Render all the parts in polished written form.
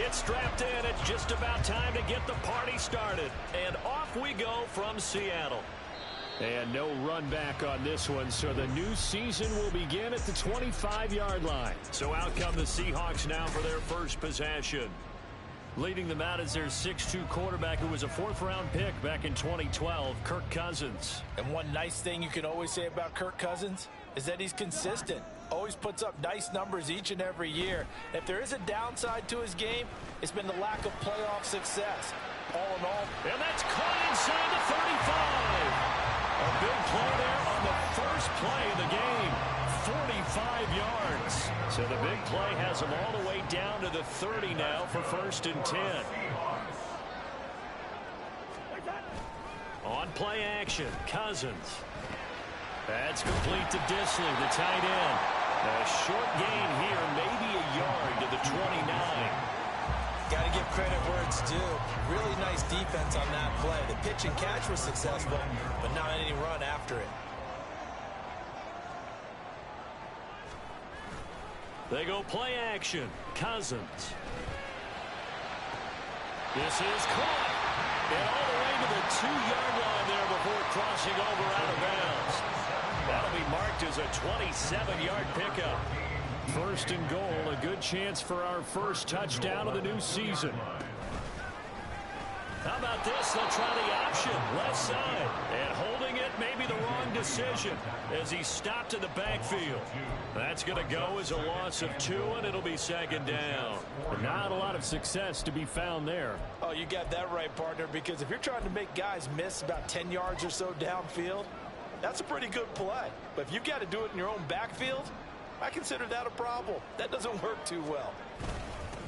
Get strapped in. It's just about time to get the party started. And off we go from Seattle. And no run back on this one, so the new season will begin at the 25-yard line. So out come the Seahawks now for their first possession. Leading them out is their 6'2 quarterback who was a fourth-round pick back in 2012, Kirk Cousins. And one nice thing you can always say about Kirk Cousins is that he's consistent. Always puts up nice numbers each and every year. If there is a downside to his game, it's been the lack of playoff success. All in all. And that's caught inside the 35. A big play there on the first play of the game. 45 yards. So the big play has them all the way down to the 30 now for 1st and 10. On play action, Cousins. That's complete to Disley, the tight end. A short gain here, maybe a yard to the 29. Got to give credit where it's due. Really nice defense on that play. The pitch and catch was successful, but not any run after it. They go play action. Cousins. This is caught. And all the way to the 2-yard line there before crossing over out of bounds. That'll be marked as a 27-yard pickup. 1st and goal, a good chance for our first touchdown of the new season. How about this? They'll try the option, left side. And holding it, maybe the wrong decision as he stopped in the backfield. That's going to go as a loss of 2, and it'll be 2nd down. But not a lot of success to be found there. Oh, you got that right, partner, because if you're trying to make guys miss about 10 yards or so downfield, that's a pretty good play. But if you've got to do it in your own backfield, I consider that a problem. That doesn't work too well.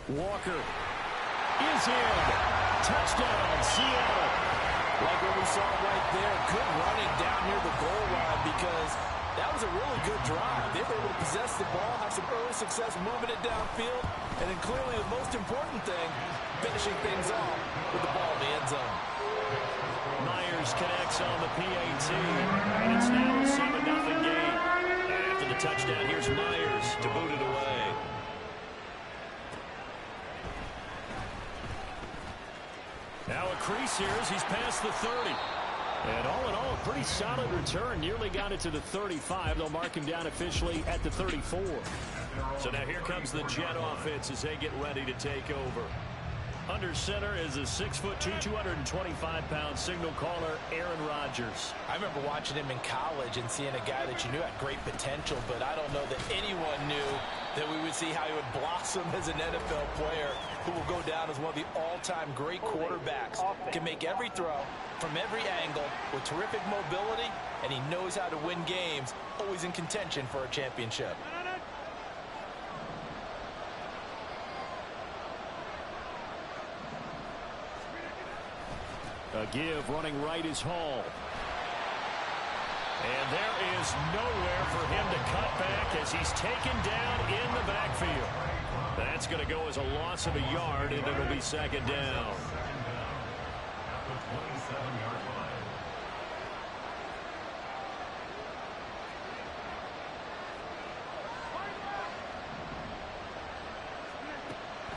Walker is in. Touchdown, Seattle. Like what we saw right there, good running down near the goal line because that was a really good drive. They were able to possess the ball, have some early success moving it downfield, and then clearly the most important thing, finishing things off with the ball in the end zone. Myers connects on the PAT, and it's now a 7-0 game. After the touchdown, here's Myers to boot it away. Now a crease here as he's past the 30. And all in all, a pretty solid return. Nearly got it to the 35. They'll mark him down officially at the 34. So now here comes the Jet offense as they get ready to take over. Under center is a 6'2", 225-pound signal caller, Aaron Rodgers. I remember watching him in college and seeing a guy that you knew had great potential, but I don't know that anyone knew that we would see how he would blossom as an NFL player who will go down as one of the all-time great quarterbacks. Can make every throw from every angle with terrific mobility, and he knows how to win games, always in contention for a championship. A give running right is Hall. And there is nowhere for him to cut back as he's taken down in the backfield. That's going to go as a loss of a yard, and it'll be 2nd down.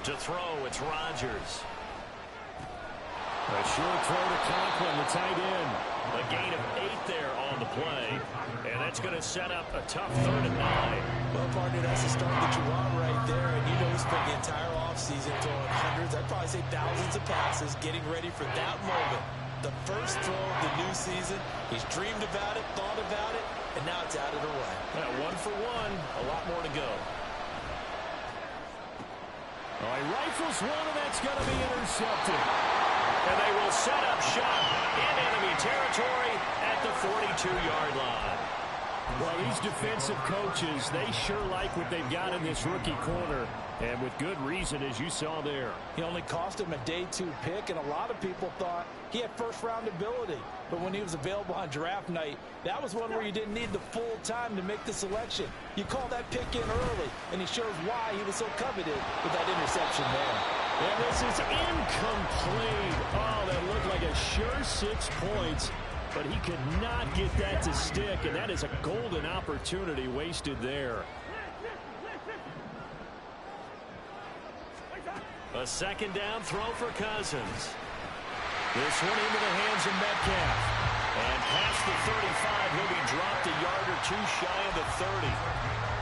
To throw, it's Rodgers. A short throw to Conklin, the tight end. A gain of 8 there on the play. And that's going to set up a tough 3rd and 9. Well, partner, that's the start that you want right there. And you know he spent the entire offseason throwing hundreds, I'd probably say thousands of passes, getting ready for that moment. The first throw of the new season. He's dreamed about it, thought about it, and now it's out of the way. Yeah, 1 for 1, a lot more to go. Oh, he rifles one, and that's going to be intercepted. And they will set up shop in enemy territory at the 42-yard line. Well, these defensive coaches, they sure like what they've got in this rookie corner. And with good reason, as you saw there. He only cost him a day 2 pick, and a lot of people thought he had first-round ability. But when he was available on draft night, that was one where you didn't need the full time to make the selection. You call that pick in early, and he shows why he was so coveted with that interception there. And this is incomplete. Oh, that looked like a sure 6 points. But he could not get that to stick, and that is a golden opportunity wasted there. A second down throw for Cousins. This one into the hands of Metcalf. And past the 35, he'll be dropped a yard or two shy of the 30.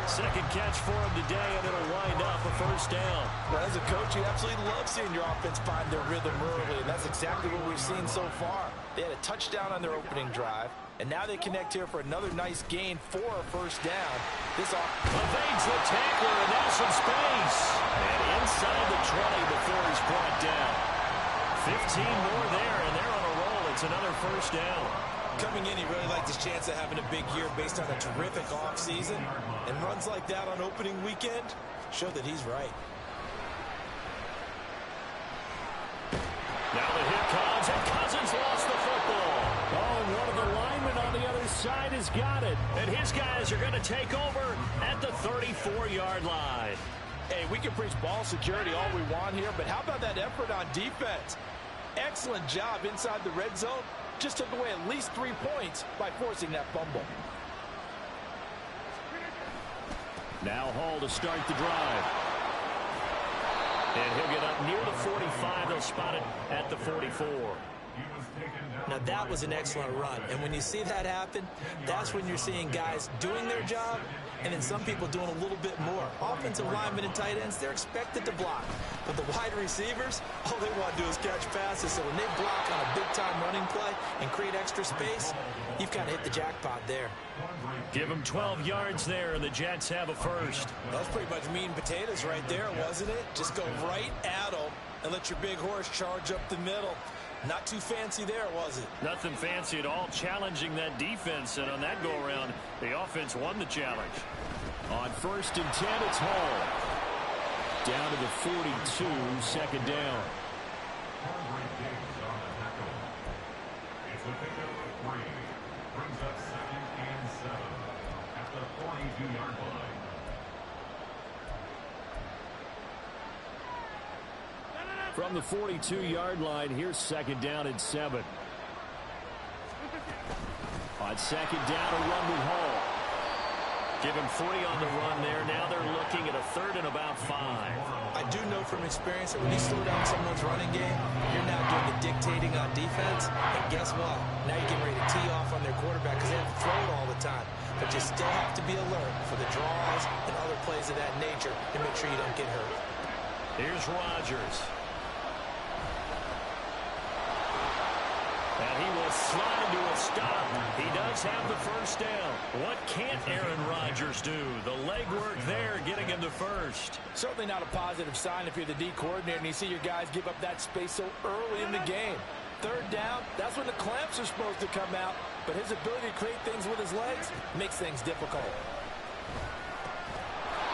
Second catch for him today, and it'll wind up a first down. Well, as a coach, you absolutely love seeing your offense find their rhythm early, and that's exactly what we've seen so far. They had a touchdown on their opening drive, and now they connect here for another nice gain for a first down. This evades the tackler, and now some space. And inside the 20 before he's brought down. 15 more there, and they're on a roll. It's another first down. Coming in, he really liked his chance of having a big year based on a terrific offseason. And runs like that on opening weekend show that he's right. Now the hit comes, and Cousins lost the football. Oh, and one of the linemen on the other side has got it. And his guys are going to take over at the 34-yard line. Hey, we can preach ball security all we want here, but how about that effort on defense? Excellent job inside the red zone. Just took away at least 3 points by forcing that fumble. Now Hall to start the drive. And he'll get up near the 45. They'll spot it at the 44. Now that was an excellent run. And when you see that happen, that's when you're seeing guys doing their job and then some people doing a little bit more. Offensive linemen and tight ends, they're expected to block. But the wide receivers, all they want to do is catch passes. So when they block on a big-time running play and create extra space, you've kind of hit the jackpot there. Give them 12 yards there, and the Jets have a first. That was pretty much meat and potatoes right there, wasn't it? Just go right at them and let your big horse charge up the middle. Not too fancy there, was it? Nothing fancy at all, challenging that defense. And on that go-around, the offense won the challenge. On 1st and 10, it's Hall. Down to the 42, second down. From the 42-yard line, here's second down and 7. On second down, a run with Hall. Give him 3 on the run there. Now they're looking at a 3rd and about 5. I do know from experience that when you slow down someone's running game, you're now doing the dictating on defense. And guess what? Now you're getting ready to tee off on their quarterback because they have to throw it all the time. But you still have to be alert for the draws and other plays of that nature to make sure you don't get hurt. Here's Rodgers. And he will slide to a stop. He does have the first down. What can't Aaron Rodgers do? The legwork there getting him to first. Certainly not a positive sign if you're the D coordinator and you see your guys give up that space so early in the game. 3rd down, that's when the clamps are supposed to come out. But his ability to create things with his legs makes things difficult.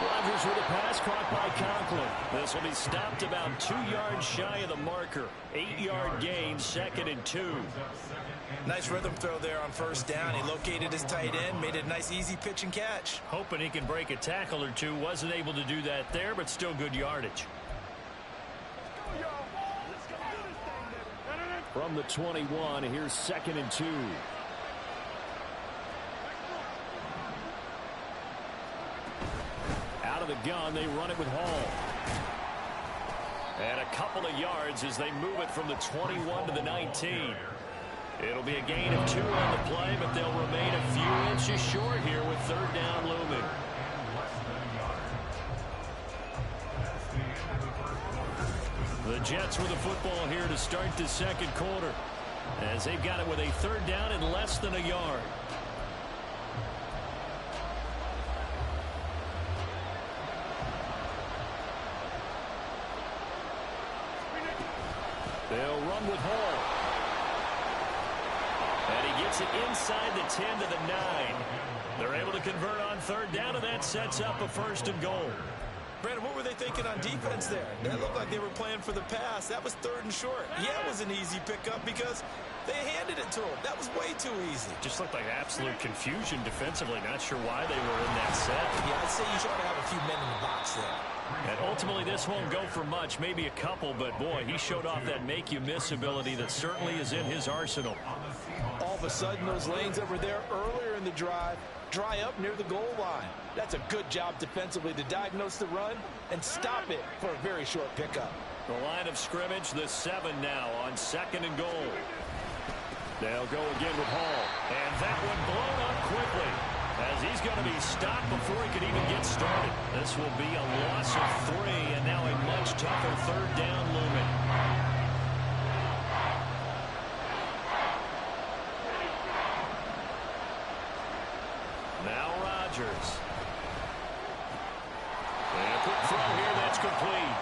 Rodgers with a pass caught by Conklin. This will be stopped about 2 yards shy of the marker. 8-yard gain, 2nd and 2. Nice rhythm throw there on 1st down. He located his tight end, made it a nice easy pitch and catch. Hoping he can break a tackle or two. Wasn't able to do that there, but still good yardage. From the 21, here's 2nd and 2. Out of the gun, they run it with Hall. And a couple of yards as they move it from the 21 to the 19. It'll be a gain of 2 on the play, but they'll remain a few inches short here with 3rd down looming. The Jets with the football here to start the 2nd quarter, as they've got it with a 3rd down and less than a yard. They'll run with Hall. And he gets it inside the 10 to the 9. They're able to convert on 3rd down, and that sets up a 1st and goal. Brandon, what were they thinking on defense there? That looked like they were playing for the pass. That was 3rd and short. Yeah, it was an easy pickup because they handed it to him. That was way too easy. Just looked like absolute confusion defensively. Not sure why they were in that set. Yeah, I'd say you try to have a few men in the box there. And ultimately, this won't go for much, maybe a couple, but boy, he showed off that make-you-miss ability that certainly is in his arsenal. All of a sudden, those lanes that were there earlier in the drive dry up near the goal line. That's a good job defensively to diagnose the run and stop it for a very short pickup. The line of scrimmage, the 7 now on 2nd and goal. They'll go again with Hall. And that one blown up quickly, as he's going to be stopped before he could even get started. This will be a loss of 3, and now a much tougher 3rd down looming. Now Rodgers. And a quick throw here that's complete.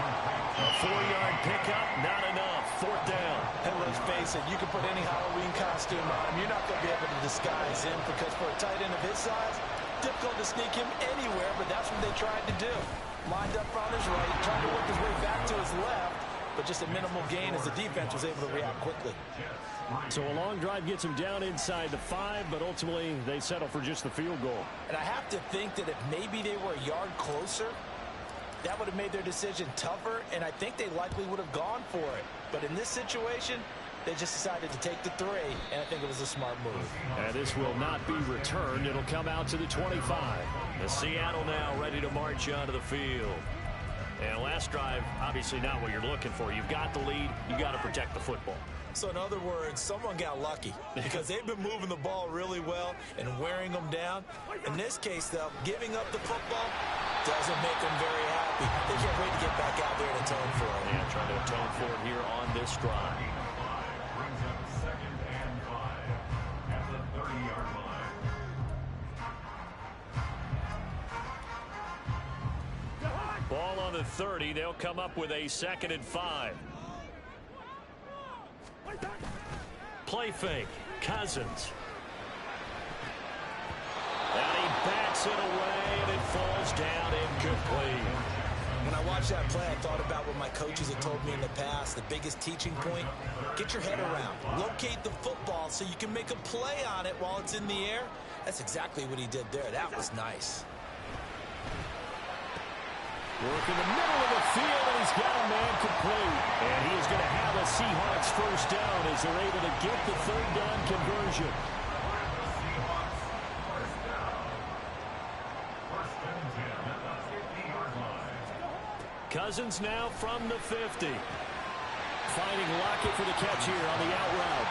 A 4-yard pickup, not enough. 4th down. And let's face it, you can put any Halloween costume on him. You're not going to be able to disguise him, because for a tight end of his size, difficult to sneak him anywhere, but that's what they tried to do. Lined up on his right, trying to work his way back to his left, but just a minimal gain as the defense was able to react quickly. So a long drive gets him down inside the 5, but ultimately they settle for just the field goal. And I have to think that if maybe they were a yard closer, that would have made their decision tougher, and I think they likely would have gone for it. But in this situation, they just decided to take the 3, and I think it was a smart move. And this will not be returned. It'll come out to the 25. The Seattle now ready to march onto the field. And last drive, obviously not what you're looking for. You've got the lead. You got to protect the football. So in other words, someone got lucky, because they've been moving the ball really well and wearing them down. In this case, though, giving up the football doesn't make them very happy. They can't wait to get back out there and atone for it. Yeah, trying to atone for it here on this drive. Brings up 2nd and 5 at the 30-yard line. Ball on the 30. They'll come up with a 2nd and 5. Play fake. Cousins. And he backs it away, and it falls down incomplete. When I watched that play, I thought about what my coaches had told me in the past. The biggest teaching point, get your head around. Locate the football so you can make a play on it while it's in the air. That's exactly what he did there. That was nice. Work in the middle of the field, and he's got a man complete. And he is going to have a Seahawks 1st down as they're able to get the 3rd down conversion. Cousins now from the 50. Finding Lockett for the catch here on the out route.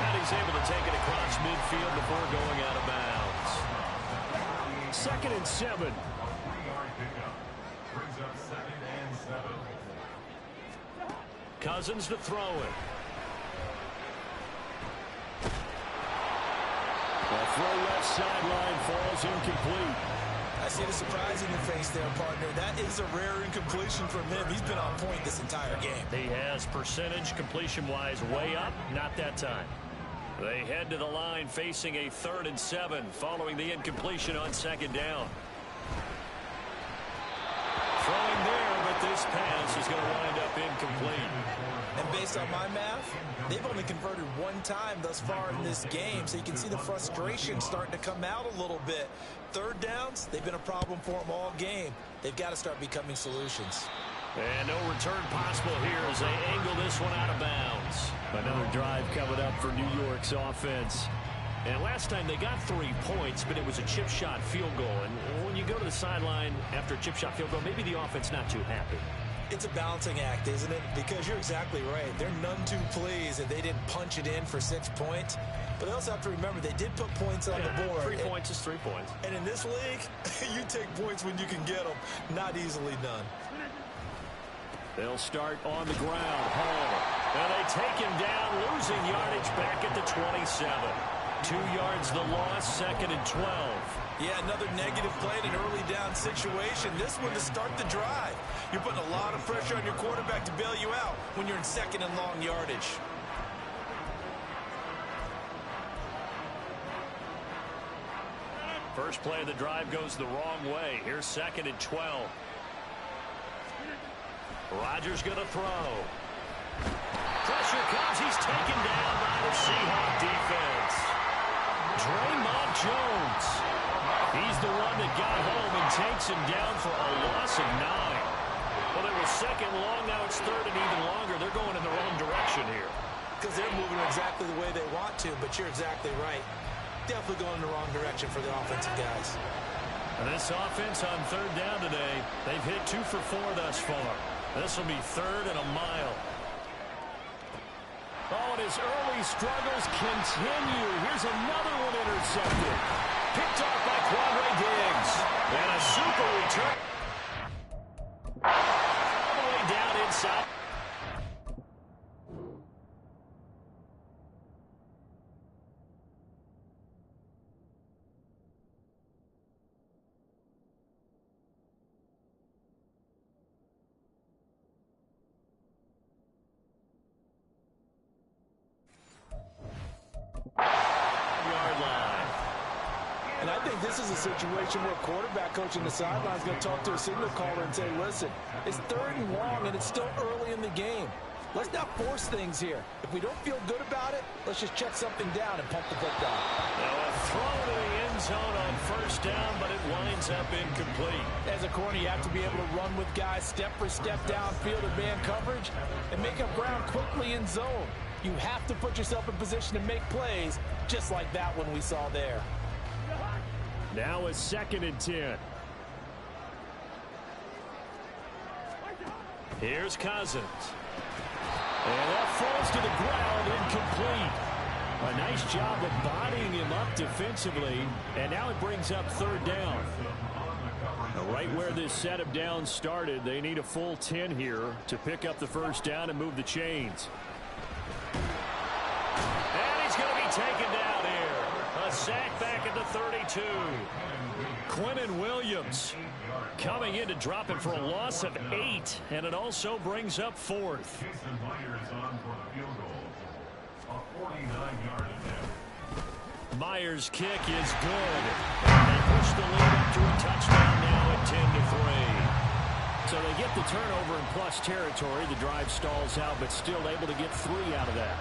And he's able to take it across midfield before going out of bounds. 2nd and 7. Brings up 2nd and 7. Cousins to throw it. The throw left sideline falls incomplete. I see the surprise in your face there, partner. That is a rare incompletion from him. He's been on point this entire game. He has percentage completion-wise way up, not that time. They head to the line facing a 3rd and 7 following the incompletion on 2nd down. Throwing there, but this pass is going to wind up incomplete. And based on my math, they've only converted 1 time thus far in this game, so you can see the frustration starting to come out a little bit. 3rd downs, they've been a problem for them all game. They've got to start becoming solutions. And no return possible here as they angle this one out of bounds. Another drive coming up for New York's offense. And last time they got 3 points, but it was a chip shot field goal. And when you go to the sideline after a chip shot field goal, maybe the offense not too happy. It's a balancing act, isn't it? Because you're exactly right. They're none too pleased that they didn't punch it in for 6 points. But they also have to remember they did put points on the board. 3 points is 3 points. And in this league, you take points when you can get them. Not easily done. They'll start on the ground. Hall. And they take him down, losing yardage back at the 27. 2 yards the loss, 2nd and 12. Yeah, another negative play in an early down situation. This one to start the drive. You're putting a lot of pressure on your quarterback to bail you out when you're in 2nd and long yardage. First play of the drive goes the wrong way. Here's 2nd and 12. Rodgers going to throw. Pressure comes. He's taken down by the Seahawk defense. Draymond Jones. He's the one that got home and takes him down for a loss of 9. Well, they were 2nd long. Now it's 3rd and even longer. They're going in the wrong direction here. Because they're moving exactly the way they want to, but you're exactly right. Definitely going in the wrong direction for the offensive guys. And this offense on 3rd down today, they've hit 2 for 4 thus far. This will be 3rd and a mile. Oh, and his early struggles continue. Here's another one intercepted. Picked off by Quandre Diggs. And a super return. All the way down inside. And I think this is a situation where quarterback coach on the sideline is going to talk to a signal caller and say, listen, it's 3rd and long and it's still early in the game. Let's not force things here. If we don't feel good about it, let's just check something down and pump the football. Now a throw to the end zone on 1st down, but it winds up incomplete. As a corner, you have to be able to run with guys step for step downfield in man coverage and make up ground quickly in zone. You have to put yourself in position to make plays just like that one we saw there. Now a 2nd and 10. Here's Cousins. And that falls to the ground, incomplete. A nice job of bodying him up defensively, and now it brings up 3rd down. Now, right where this set of downs started, they need a full 10 here to pick up the 1st down and move the chains. And he's going to be taken down here. A sack back at the 32. Quentin Williams coming in to drop it for a loss of 8, and it also brings up 4th. Myers' kick is good. And they push the lead up to a touchdown now at 10-3. So they get the turnover in plus territory. The drive stalls out, but still able to get 3 out of that.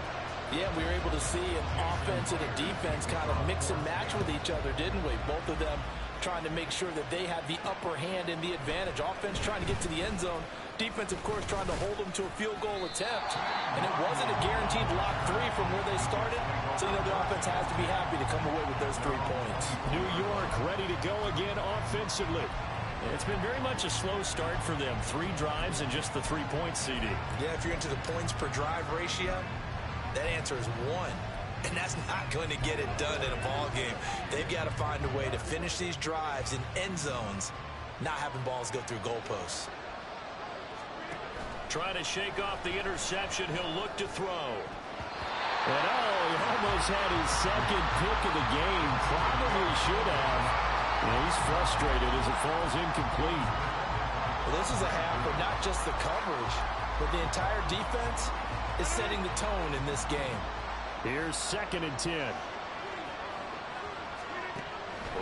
Yeah, we were able to see an offense and a defense kind of mix and match with each other, didn't we? Both of them trying to make sure that they had the upper hand and the advantage. Offense trying to get to the end zone. Defense, of course, trying to hold them to a field goal attempt. And it wasn't a guaranteed lock 3 from where they started. So, the offense has to be happy to come away with those 3 points. New York ready to go again offensively. It's been very much a slow start for them. 3 drives and just the 3 points, CD. Yeah, if you're into the points per drive ratio, that answer is 1. And that's not going to get it done in a ball game. They've got to find a way to finish these drives in end zones, not having balls go through goalposts. Trying to shake off the interception. He'll look to throw. And he almost had his 2nd pick of the game. Probably should have. And he's frustrated as it falls incomplete. Well, this is a half where not just the coverage, but the entire defense is setting the tone in this game. Here's 2nd and 10.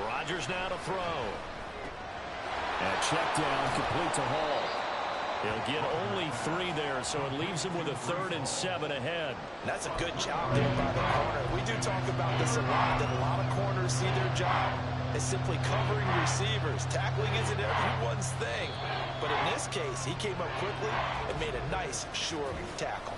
Rodgers now to throw. And check down, complete to Hall. He'll get only 3 there, so it leaves him with a 3rd and 7 ahead. That's a good job there by the corner. We do talk about this a lot, that a lot of corners see their job as simply covering receivers. Tackling isn't everyone's thing. But in this case, he came up quickly and made a nice, sure tackle.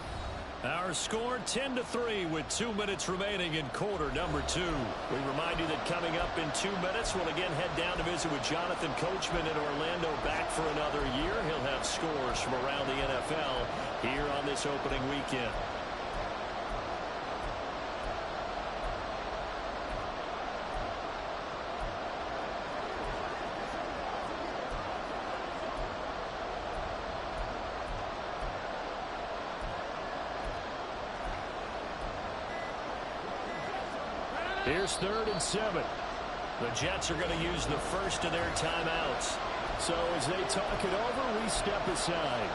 Our score 10-3 with 2 minutes remaining in quarter number 2. We remind you that coming up in 2 minutes, we'll again head down to visit with Jonathan Coachman in Orlando, back for another year. He'll have scores from around the NFL here on this opening weekend. Here's 3rd and 7. The Jets are going to use the first of their timeouts. So as they talk it over, we step aside.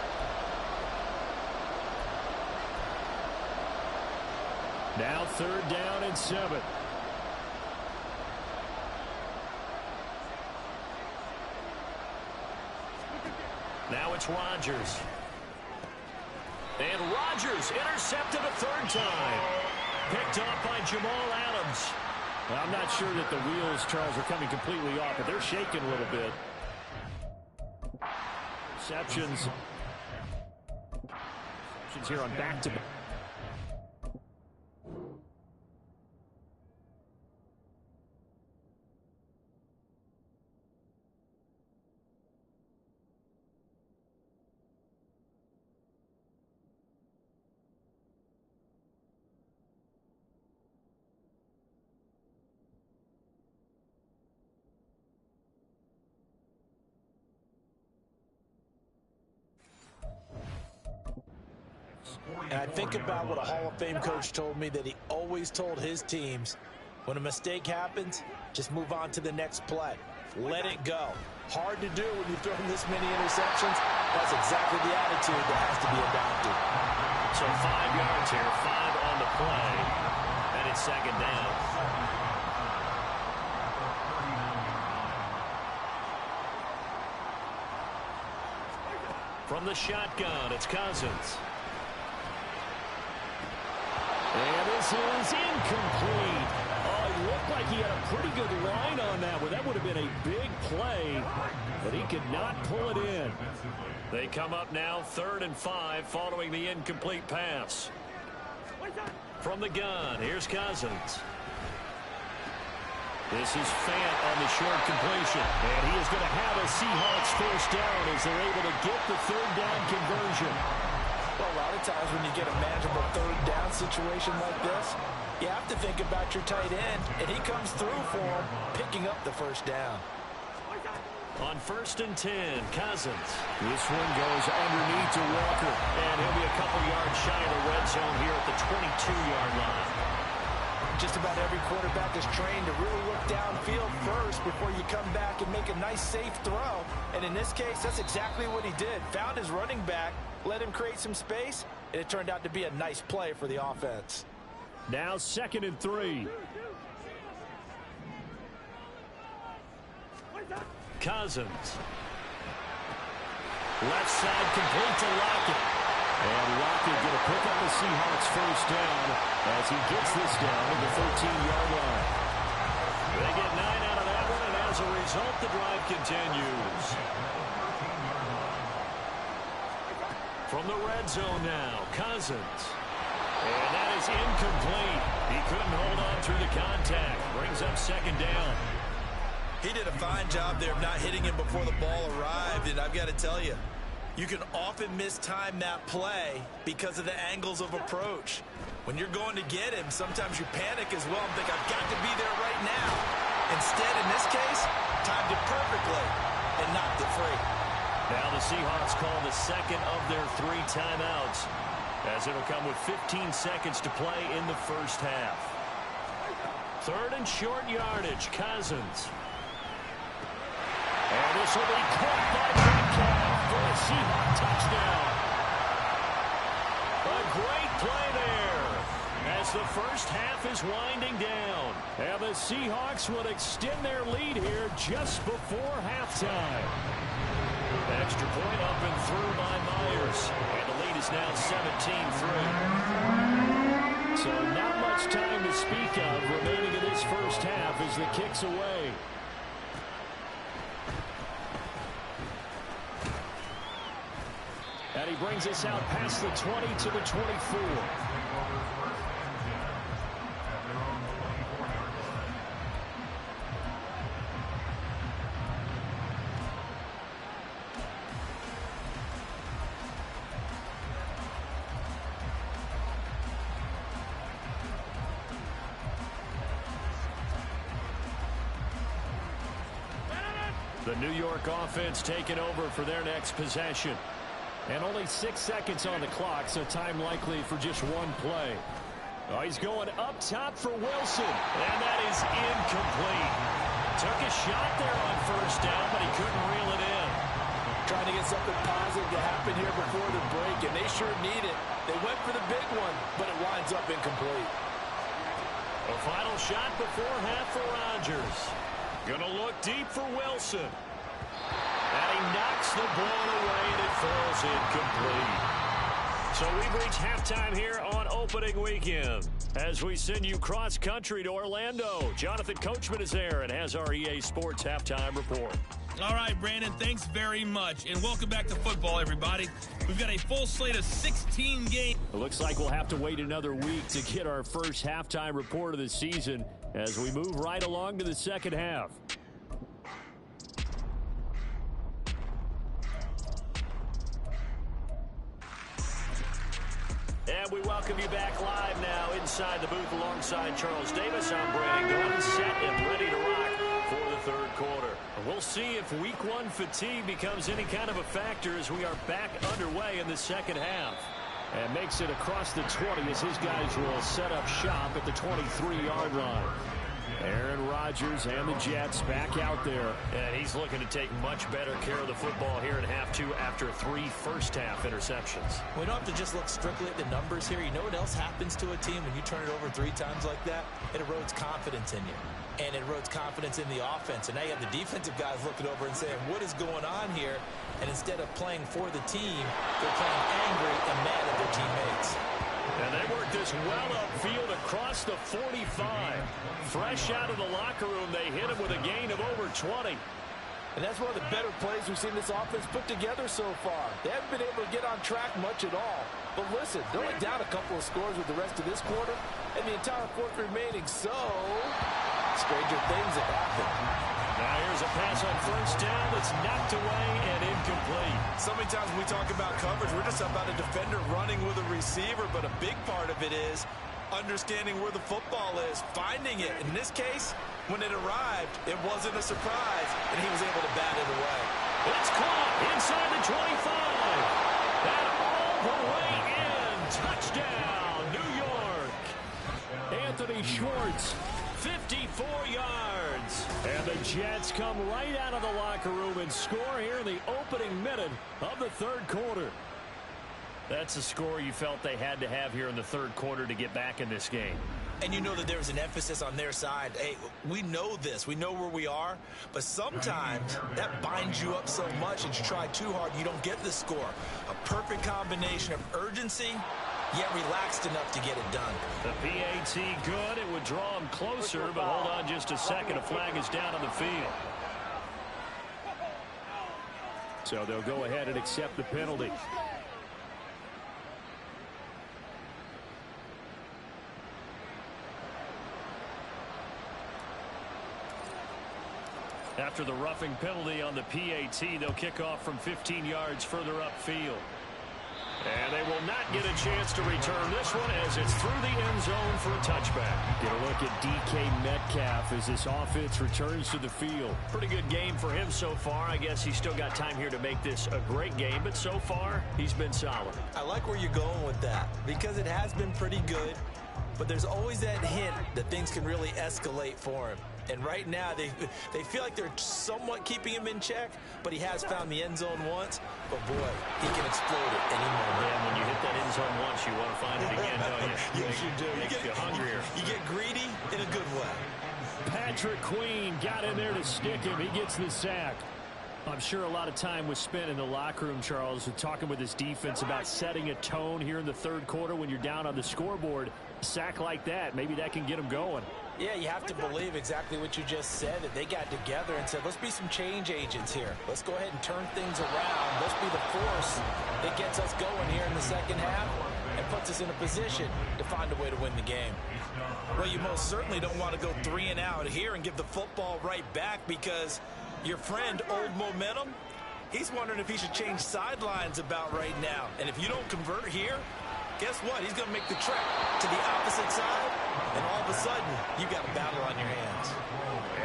Now 3rd down and 7. Now it's Rodgers. And Rodgers intercepted a 3rd time. Picked off by Jamal Adams. Well, I'm not sure that the wheels, Charles, are coming completely off, but they're shaking a little bit. Receptions here on back-to-back. And I think about what a Hall of Fame coach told me, that he always told his teams, when a mistake happens, just move on to the next play. Let it go. Hard to do when you've thrown this many interceptions. That's exactly the attitude that has to be adopted. So 5 yards here, 5 on the play, and it's second down. From the shotgun, it's Cousins. And this is incomplete. Oh, it looked like he had a pretty good line on that one. That would have been a big play, but he could not pull it in. They come up now 3rd and 5 following the incomplete pass. From the gun, here's Cousins. This is Fant on the short completion. And he is going to have a Seahawks first down as they're able to get the 3rd down conversion. Well, a lot of times when you get a manageable 3rd down situation like this, you have to think about your tight end, and he comes through for him, picking up the first down. On 1st and 10, Cousins. This one goes underneath to Walker, and he'll be a couple yards shy of the red zone here at the 22-yard line. Just about every quarterback is trained to really look downfield first before you come back and make a nice, safe throw. And in this case, that's exactly what he did. Found his running back, let him create some space, and it turned out to be a nice play for the offense. Now 2nd and 3. Cousins. Left side complete to Lockett. And Lockett going to pick up the Seahawks first down as he gets this down at the 13-yard line. They get 9 out of that one, and as a result, the drive continues. From the red zone now, Cousins. And that is incomplete. He couldn't hold on through the contact. Brings up 2nd down. He did a fine job there of not hitting him before the ball arrived, and I've got to tell you, you can often mistime that play because of the angles of approach. When you're going to get him, sometimes you panic as well and think, I've got to be there right now. Instead, in this case, timed it perfectly and knocked it free. Now the Seahawks call the 2nd of their 3 timeouts, as it'll come with 15 seconds to play in the first half. 3rd and short yardage, Cousins. And this will be caught by Metcalf for a Seahawk touchdown. A great play there as the first half is winding down. And the Seahawks will extend their lead here just before halftime. Extra point up and through by Myers. And the lead is now 17-3. So not much time to speak of remaining in this first half as the kick's away. And he brings us out past the 20 to the 24. The New York offense taking over for their next possession. And only 6 seconds on the clock, so time likely for just one play. Oh, he's going up top for Wilson, and that is incomplete. Took a shot there on first down, but he couldn't reel it in. Trying to get something positive to happen here before the break, and they sure need it. They went for the big one, but it winds up incomplete. A final shot before half for Rodgers. Gonna look deep for Wilson. And he knocks the ball away, and it falls incomplete. So we've reached halftime here on opening weekend as we send you cross-country to Orlando. Jonathan Coachman is there and has our EA Sports halftime report. All right, Brandon, thanks very much. And welcome back to football, everybody. We've got a full slate of 16 games. It looks like we'll have to wait another week to get our first halftime report of the season as we move right along to the second half. And we welcome you back live now inside the booth alongside Charles Davis. I'm Brandon Gordon, set and ready to rock for the third quarter. We'll see if week one fatigue becomes any kind of a factor as we are back underway in the second half. And makes it across the 20 as his guys will set up shop at the 23-yard line. Aaron Rodgers and the Jets back out there. And he's looking to take much better care of the football here in half two after 3 first-half interceptions. We don't have to just look strictly at the numbers here. You know what else happens to a team when you turn it over 3 times like that? It erodes confidence in you. And it erodes confidence in the offense. And now you have the defensive guys looking over and saying, what is going on here? And instead of playing for the team, they're playing angry and mad at their teammates. And they work this well upfield across the 45. Fresh out of the locker room, they hit him with a gain of over 20. And that's one of the better plays we've seen this offense put together so far. They haven't been able to get on track much at all. But listen, they're only down a couple of scores with the rest of this quarter, and the entire fourth remaining, so stranger things have happened. Now here's a pass on first down that's knocked away and incomplete. So many times when we talk about coverage, we're just about a defender running with a receiver, but a big part of it is understanding where the football is, finding it. In this case, when it arrived, it wasn't a surprise, and he was able to bat it away. It's caught inside the 25. And all the way in. Touchdown, New York. Anthony Schwartz, 54 yards. And the Jets come right out of the locker room and score here in the opening minute of the third quarter. That's a score you felt they had to have here in the third quarter to get back in this game. And you know that there's an emphasis on their side. Hey, we know this. We know where we are. But sometimes that binds you up so much that you try too hard, you don't get the score. A perfect combination of urgency, yet relaxed enough to get it done. The PAT good. It would draw him closer, but hold on just a second. A flag is down on the field. So they'll go ahead and accept the penalty. After the roughing penalty on the PAT, they'll kick off from 15 yards further upfield. And they will not get a chance to return this one as it's through the end zone for a touchback. Get a look at DK Metcalf as this offense returns to the field. Pretty good game for him so far. I guess he's still got time here to make this a great game, but so far he's been solid. I like where you're going with that because it has been pretty good, but there's always that hint that things can really escalate for him. And right now, they feel like they're somewhat keeping him in check, but he has found the end zone once. But, boy, he can explode it any moment. And when you hit that end zone once, you want to find it again, don't you? Yes, you do. Makes you hungrier. You get greedy in a good way. Patrick Queen got in there to stick him. He gets the sack. I'm sure a lot of time was spent in the locker room, Charles, talking with his defense about setting a tone here in the third quarter when you're down on the scoreboard. A sack like that, maybe that can get them going. Yeah, you have to believe exactly what you just said, that they got together and said, let's be some change agents here. Let's go ahead and turn things around. Let's be the force that gets us going here in the second half and puts us in a position to find a way to win the game. Well, you most certainly don't want to go 3 and out here and give the football right back because your friend, Old Momentum, he's wondering if he should change sidelines about right now. And if you don't convert here, guess what? He's going to make the trek to the opposite side, and all of a sudden, you've got a battle on your hands.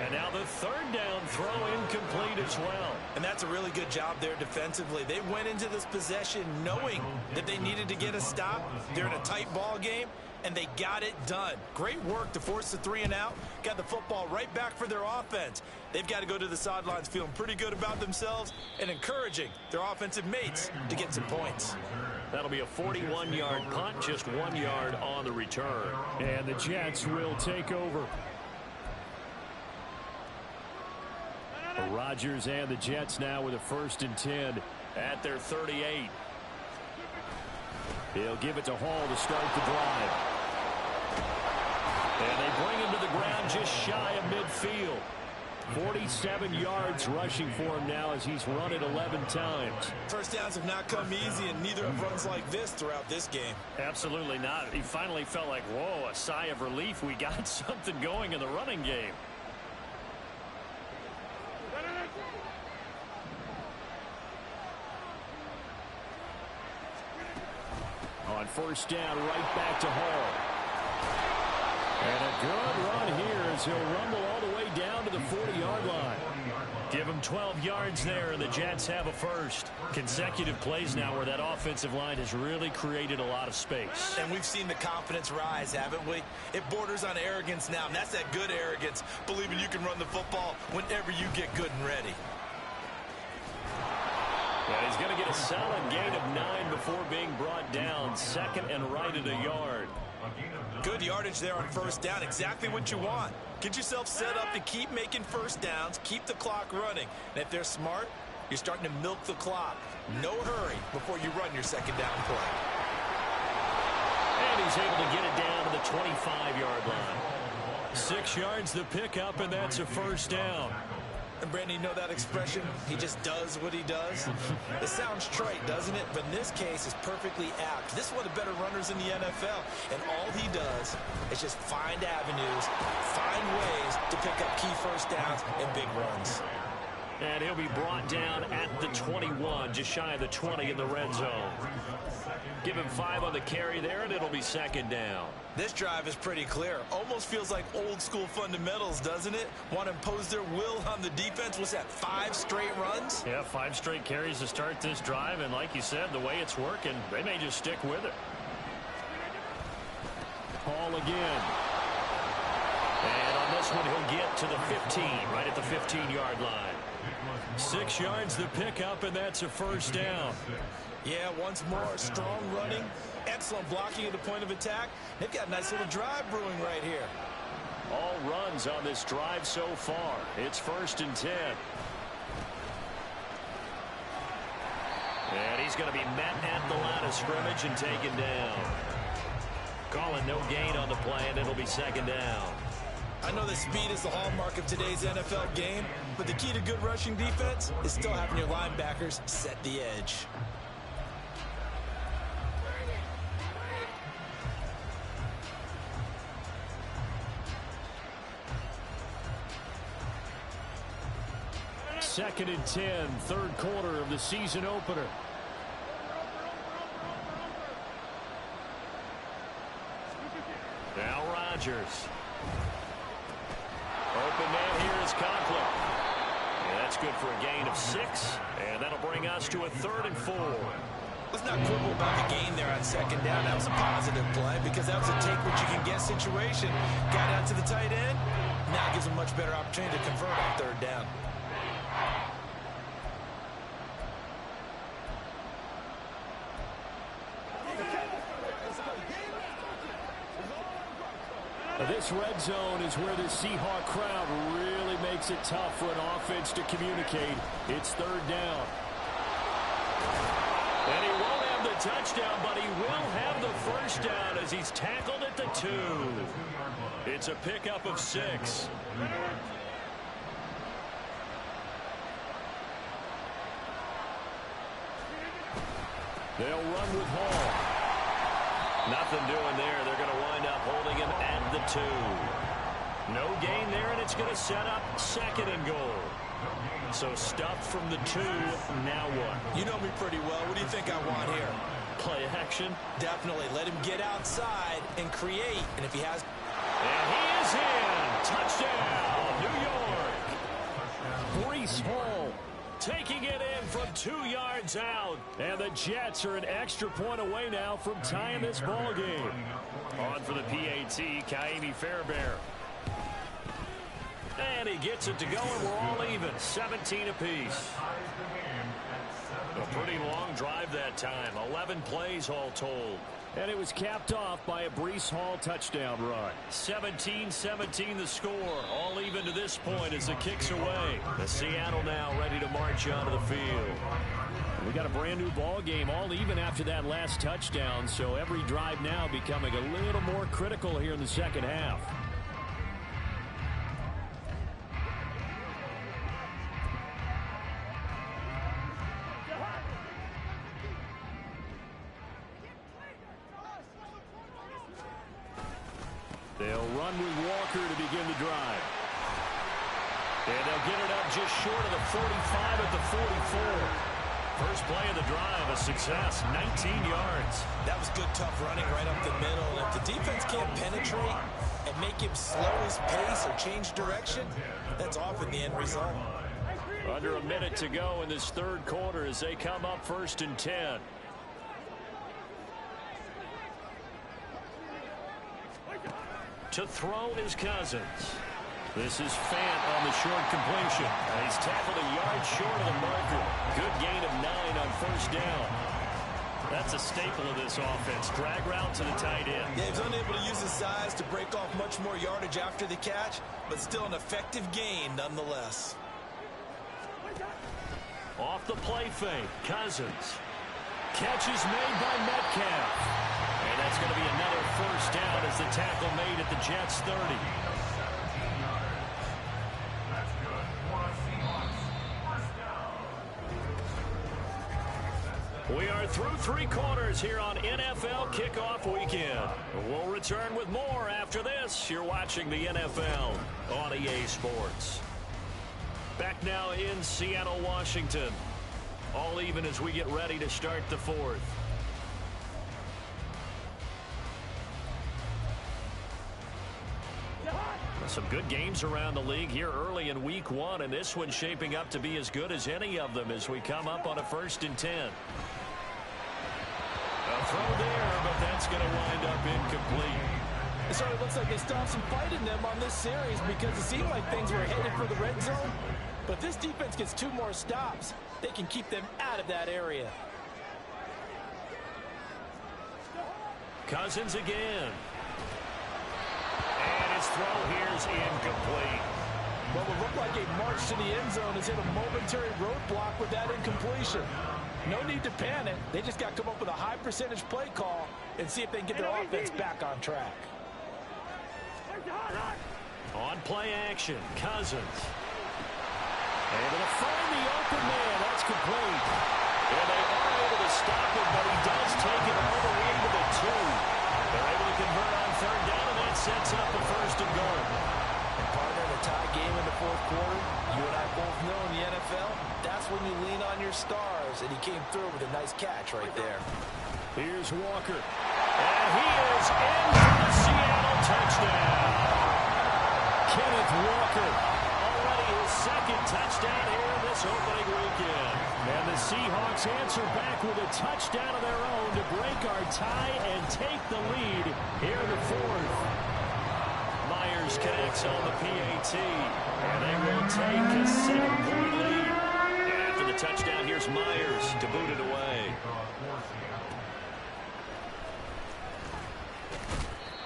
And now the third down throw incomplete as well. And that's a really good job there defensively. They went into this possession knowing that they needed to get a stop. They're in a tight ball game, and they got it done. Great work to force the 3 and out. Got the football right back for their offense. They've got to go to the sidelines feeling pretty good about themselves and encouraging their offensive mates to get some points. That'll be a 41-yard punt, just 1 yard on the return. And the Jets will take over. Rodgers and the Jets now with a 1st and 10 at their 38. He'll give it to Hall to start the drive. And they bring him to the ground just shy of midfield. 47 yards rushing for him now as he's run it 11 times. First downs have not come easy, and neither have runs like this throughout this game. Absolutely not. He finally felt like, whoa, a sigh of relief. We got something going in the running game. On first down, right back to Hall. And a good run here as he'll rumble all the way down to the 40-yard line. Give them 12 yards there, and the Jets have a first. Consecutive plays now where that offensive line has really created a lot of space. And we've seen the confidence rise, haven't we? It borders on arrogance now, and that's that good arrogance, believing you can run the football whenever you get good and ready. And he's going to get a solid gain of 9 before being brought down. Second and right at a yard. Good yardage there on first down. Exactly what you want. Get yourself set up to keep making first downs, keep the clock running. And if they're smart, you're starting to milk the clock. No hurry before you run your second down play. And he's able to get it down to the 25-yard line. 6 yards the pickup, and that's a first down. And Brandon, you know that expression? He just does what he does. It sounds trite, doesn't it? But in this case, it's perfectly apt. This is one of the better runners in the NFL. And all he does is just find avenues, find ways to pick up key first downs and big runs. And he'll be brought down at the 21, just shy of the 20 in the red zone. Give him 5 on the carry there, and it'll be second down. This drive is pretty clear. Almost feels like old school fundamentals, doesn't it? Want to impose their will on the defense. What's that, 5 straight runs? Yeah, 5 straight carries to start this drive, and like you said, the way it's working, they may just stick with it. Hall again. And on this one, he'll get to the 15, right at the 15-yard line. 6 yards the pickup, and that's a first down. Yeah, once more, strong running, excellent blocking at the point of attack. They've got a nice little drive brewing right here. All runs on this drive so far. It's 1st and 10. And he's going to be met at the line of scrimmage and taken down. Calling no gain on the play, and it'll be second down. I know that speed is the hallmark of today's NFL game, but the key to good rushing defense is still having your linebackers set the edge. Second and 10, third quarter of the season opener. Now Rodgers. Open man here is Conklin. And that's good for a gain of 6. And that'll bring us to a 3rd and 4. Let's not quibble about the gain there on second down. That was a positive play because that was a take what you can get situation. Got out to the tight end. Now gives a much better opportunity to convert on 3rd down. This red zone is where the Seahawk crowd really makes it tough for an offense to communicate. It's 3rd down. And he won't have the touchdown, but he will have the first down as he's tackled at the 2. It's a pickup of 6. They'll run with Hall. Nothing doing there. They're going to wind up holding him at the 2. No gain there, and it's going to set up 2nd and goal. So stuffed from the 2. Now what? You know me pretty well. What do you think I want here? Play action? Definitely. Let him get outside and create. And if he has... And he is in. Touchdown, New York. Breece Hall taking it in from 2 yards out. And the Jets are an extra point away now from tying this ball game. On for the PAT, Kaimi Fairbairn. And he gets it to go, and we're all even. 17 apiece. A pretty long drive that time. 11 plays all told. And it was capped off by a Breece Hall touchdown run. 17-17 the score. All even to this point as the kick's away. The Seattle now ready to march onto the field. We got a brand new ball game, all even after that last touchdown. So every drive now becoming a little more critical here in the second half. They'll run with Walker to begin the drive. And they'll get it up just short of the 45 at the 44. First play of the drive, a success, 19 yards. That was good, tough running right up the middle. And if the defense can't penetrate and make him slow his pace or change direction, that's often the end result. Under a minute to go in this third quarter as they come up 1st and 10. To throw is Cousins. This is Fant on the short completion. And he's tackled a yard short of the marker. Good gain of 9 on 1st down. That's a staple of this offense. Drag route to the tight end. Yeah, he's unable to use his size to break off much more yardage after the catch, but still an effective gain nonetheless. Off the play fake, Cousins. Catch is made by Metcalf. And that's going to be another 1st down as the tackle made at the Jets' 30. We are through 3 quarters here on NFL Kickoff Weekend. We'll return with more after this. You're watching the NFL on EA Sports. Back now in Seattle, Washington. All even as we get ready to start the 4th. Some good games around the league here early in week 1, and this one's shaping up to be as good as any of them as we come up on a 1st and 10. A throw there, but that's going to wind up incomplete. It certainly looks like they stopped some fight in them on this series because it seemed like things were headed for the red zone. But if this defense gets 2 more stops, they can keep them out of that area. Cousins again. And his throw here is incomplete. What would look like a march to the end zone is hit a momentary roadblock with that incompletion. No need to panic. They just got to come up with a high percentage play call and see if they can get their offense back on track. On play action, Cousins. Able to find the open man. That's complete. And they are able to stop him, but he does take it all the way to the 2. They're able to convert on 3rd down, and that sets up the 1st and goal. And partner, in a tie game in the 4th quarter, you and I both know in the NFL, that's when you lean on your stars, and he came through with a nice catch right there. Here's Walker. And he is in for the Seattle touchdown. Kenneth Walker, already his 2nd touchdown here this opening weekend. And the Seahawks answer back with a touchdown of their own to break our tie and take the lead here in the 4th. Myers connects on the PAT, and they will take a 7-point lead. And after the touchdown, here's Myers to boot it away.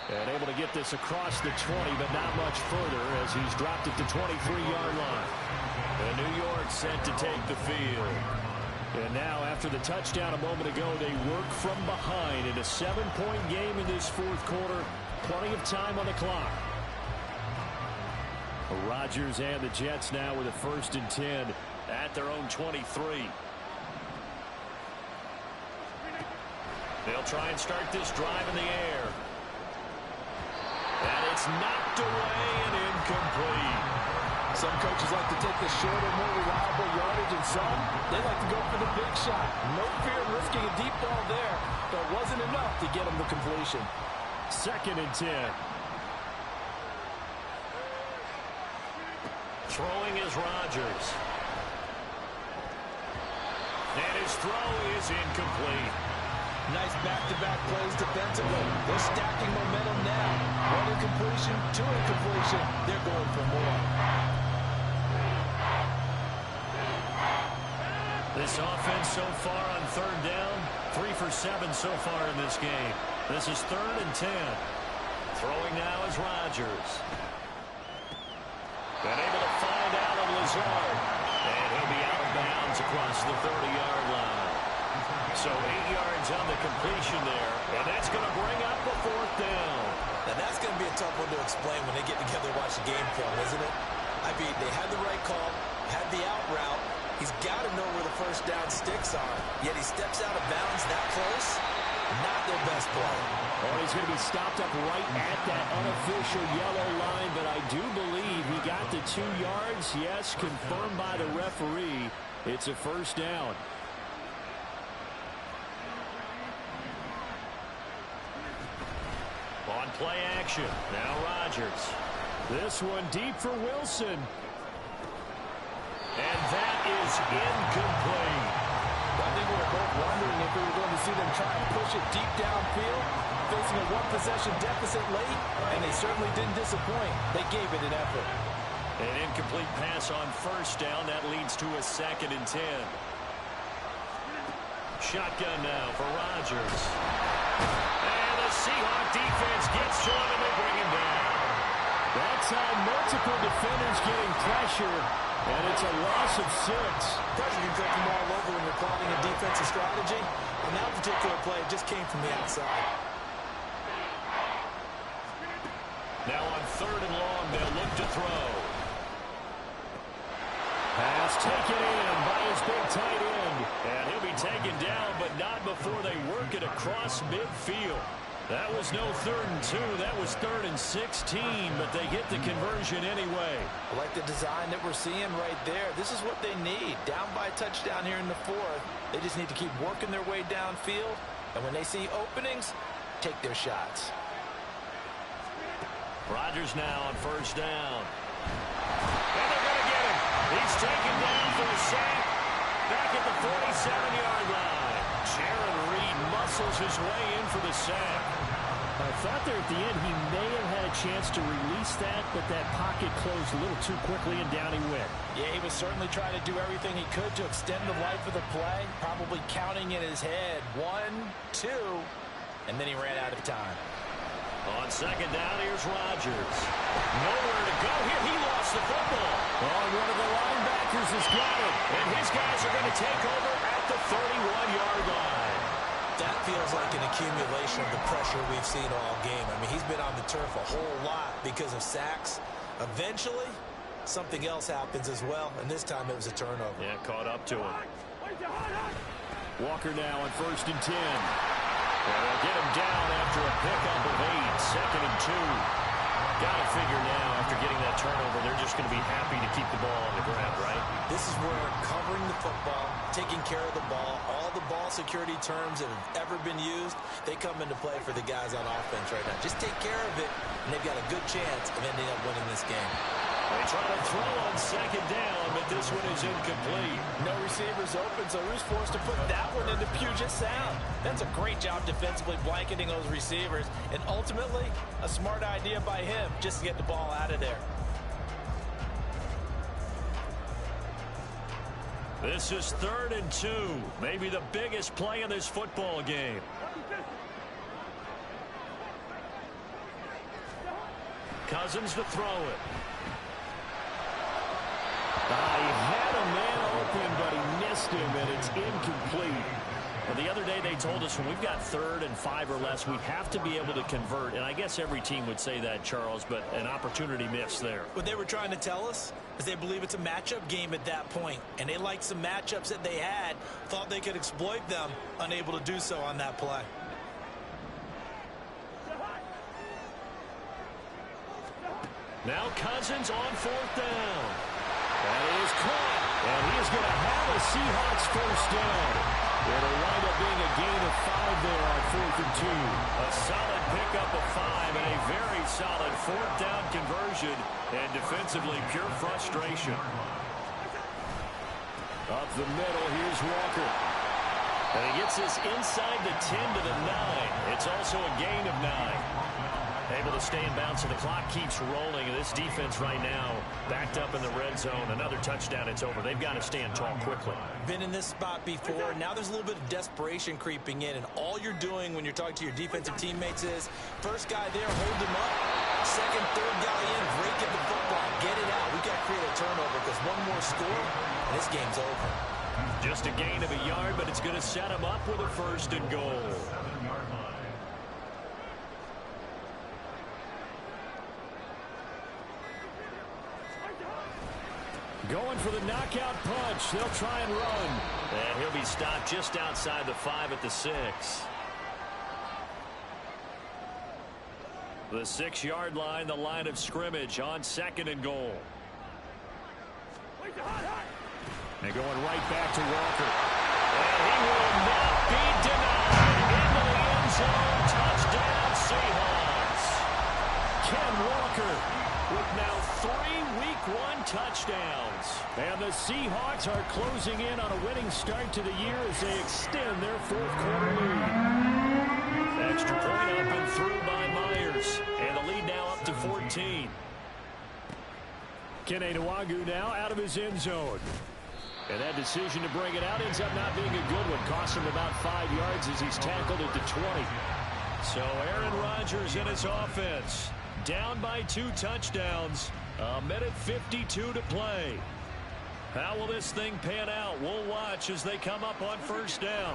And able to get this across the 20, but not much further as he's dropped it to 23-yard line. And New York set to take the field. And now, after the touchdown a moment ago, they work from behind in a 7-point game in this 4th quarter. Plenty of time on the clock. Rodgers and the Jets now with a 1st and 10 at their own 23. They'll try and start this drive in the air. And it's knocked away and incomplete. Some coaches like to take the shorter, more reliable yardage, and some, they like to go for the big shot. No fear of risking a deep ball there, but it wasn't enough to get them the completion. 2nd and 10. Throwing is Rodgers. And his throw is incomplete. Nice back-to-back plays defensively. They're stacking momentum now. 1 incompletion, 2 incompletion. They're going for more. This offense so far on 3rd down, 3 for 7 so far in this game. This is 3rd and 10. Throwing now is Rodgers. Been able to find Allen Lazard. And he'll be out of bounds across the 30-yard line. So 8 yards on the completion there. And that's going to bring up the 4th down. Now that's going to be a tough one to explain when they get together and watch the game film, isn't it? I mean, they had the right call, had the out route. He's got to know where the 1st down sticks are. Yet he steps out of bounds that close. Not their best play. Oh, he's going to be stopped up right at that unofficial yellow line, but I do believe he got the 2 yards. Yes, confirmed by the referee. It's a 1st down. On play action, now Rodgers. This one deep for Wilson. And that is incomplete. I think we were both wondering if we were going to see them try and push it deep downfield, facing a one-possession deficit late, and they certainly didn't disappoint. They gave it an effort. An incomplete pass on first down. That leads to a 2nd and 10. Shotgun now for Rodgers. And the Seahawk defense gets to him, and they bring him down. That's how multiple defenders getting pressure, and it's a loss of 6. Pressure can come from all over when you're plotting a defensive strategy. On that particular play, it just came from the outside. Now on 3rd and long, they'll look to throw. Pass taken in by his big tight end. And he'll be taken down, but not before they work it across midfield. That was no 3rd and 2. That was 3rd and 16, but they get the conversion anyway. I like the design that we're seeing right there. This is what they need. Down by a touchdown here in the 4th. They just need to keep working their way downfield. And when they see openings, take their shots. Rodgers now on 1st down. And they're going to get him. He's taken down for a sack. Back at the 47-yard line. Jaron Reed muscles his way in for the sack. I thought there at the end he may have had a chance to release that, but that pocket closed a little too quickly, and down he went. Yeah, he was certainly trying to do everything he could to extend the life of the play, probably counting in his head 1, 2, and then he ran out of time. On 2nd down, here's Rodgers. Nowhere to go here. He lost the football. Oh, one of the linebackers has got it. And his guys are going to take over at the 31-yard line. That feels like an accumulation of the pressure we've seen all game. I mean, he's been on the turf a whole lot because of sacks. Eventually, something else happens as well, and this time it was a turnover. Yeah, caught up to him. Walker now on 1st and 10. Well, they'll get him down after a pickup of 8, 2nd and 2. Got to figure now, after getting that turnover, they're just going to be happy to keep the ball on the ground, right? This is where covering the football, taking care of the ball, all the ball security terms that have ever been used, they come into play for the guys on offense right now. Just take care of it, and they've got a good chance of ending up winning this game. They try to throw on 2nd down, but this one is incomplete. No receivers open, so who's forced to put that one into Puget Sound? That's a great job defensively blanketing those receivers, and ultimately, a smart idea by him just to get the ball out of there. This is 3rd and 2, maybe the biggest play in this football game. Cousins to throw it. He had a man open, but he missed him, and it's incomplete. Well, the other day they told us when we've got 3rd and 5 or less, we have to be able to convert. And I guess every team would say that, Charles, but an opportunity missed there. What they were trying to tell us is they believe it's a matchup game at that point. And they liked some matchups that they had, thought they could exploit them, unable to do so on that play. Now Cousins on 4th down. That is caught, and he is going to have a Seahawks 1st down. It'll wind up being a gain of 5 there on 4th and 2. A solid pickup of 5 and a very solid 4th down conversion, and defensively pure frustration. Up the middle, here's Walker. And he gets this inside the 10 to the 9. It's also a gain of 9. Able to stay in bounds, so the clock keeps rolling. And this defense right now backed up in the red zone. Another touchdown, it's over. They've got to stand tall quickly. Been in this spot before. Now there's a little bit of desperation creeping in. And all you're doing when you're talking to your defensive teammates is, first guy there, hold him up. Second, third guy in, break at the football. Get it out. We've got to create a turnover because one more score, and this game's over. Just a gain of a yard, but it's going to set him up with a 1st and goal. Going for the knockout punch. They'll try and run. And he'll be stopped just outside the 5 at the 6. The 6-yard line, the line of scrimmage on 2nd and goal. And going right back to Walker. And he will not be denied. Into the end zone. Touchdown, Seahawks. Ken Walker with now 3 Week 1 touchdowns. And the Seahawks are closing in on a winning start to the year as they extend their fourth quarter lead. Extra point up and through by Myers. And the lead now up to 14. Kene Nwagu now out of his end zone. And that decision to bring it out ends up not being a good one. Costs him about 5 yards as he's tackled at the 20. So Aaron Rodgers in his offense. Down by 2 touchdowns. 1:52 to play. How will this thing pan out? We'll watch as they come up on first down.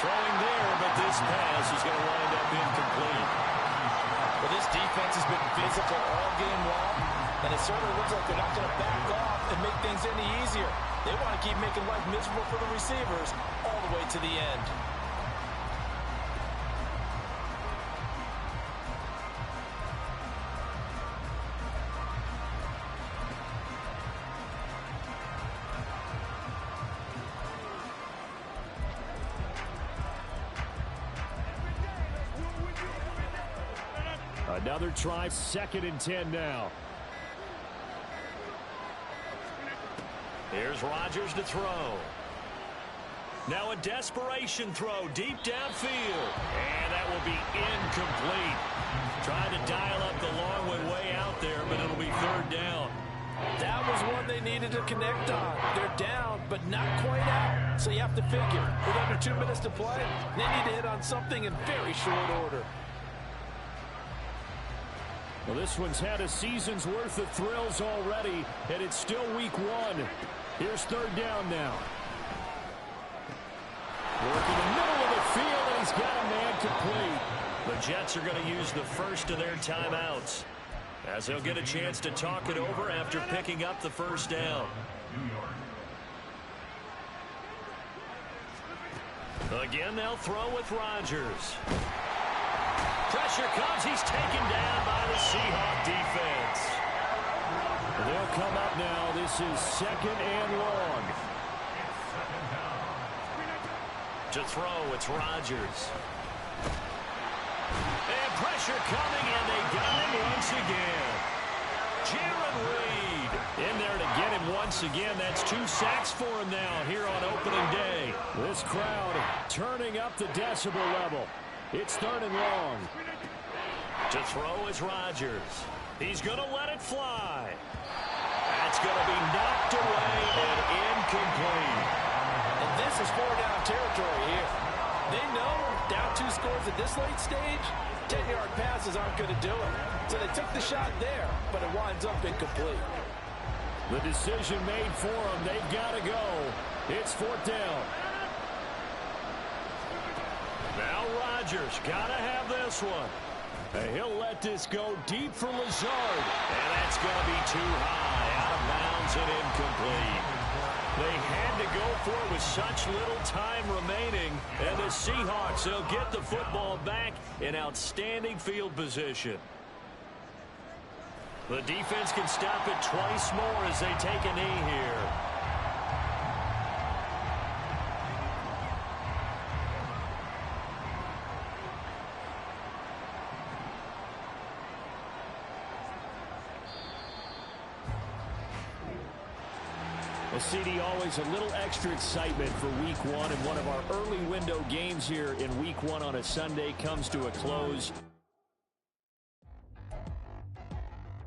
Throwing there, but this pass is going to wind up incomplete. Well, this defense has been physical all game long, and it certainly looks like they're not going to back off and make things any easier. They want to keep making life miserable for the receivers all the way to the end. Another try, 2nd and 10 now. Here's Rodgers to throw. Now a desperation throw deep downfield. And that will be incomplete. Trying to dial up the long way out there, but it'll be 3rd down. That was one they needed to connect on. They're down, but not quite out. So you have to figure, with under 2 minutes to play, they need to hit on something in very short order. Well, this one's had a season's worth of thrills already, and it's still week 1. Here's 3rd down now. Working the middle of the field, and he's got a man complete. The Jets are going to use the first of their timeouts, as they'll get a chance to talk it over after picking up the first down. Again, they'll throw with Rodgers. Pressure comes. He's taken down by the Seahawk defense. They'll come up now. This is 2nd and long. To throw, it's Rodgers. And pressure coming, and they got him once again. Jaron Reed in there to get him once again. That's 2 sacks for him now here on opening day. This crowd turning up the decibel level. It's 3rd and long. To throw is Rodgers. He's going to let it fly. That's going to be knocked away and incomplete. And this is 4-down territory here. They know down 2 scores at this late stage, 10-yard passes aren't going to do it. So they took the shot there, but it winds up incomplete. The decision made for them. They've got to go. It's 4th down. Now Rodgers got to have this one. And he'll let this go deep for Lazard. And that's going to be too high. Out of bounds and incomplete. They had to go for it with such little time remaining. And the Seahawks, they'll get the football back in outstanding field position. The defense can stop it twice more as they take a knee here. Well, CD, always a little extra excitement for week 1, and one of our early window games here in week 1 on a Sunday comes to a close.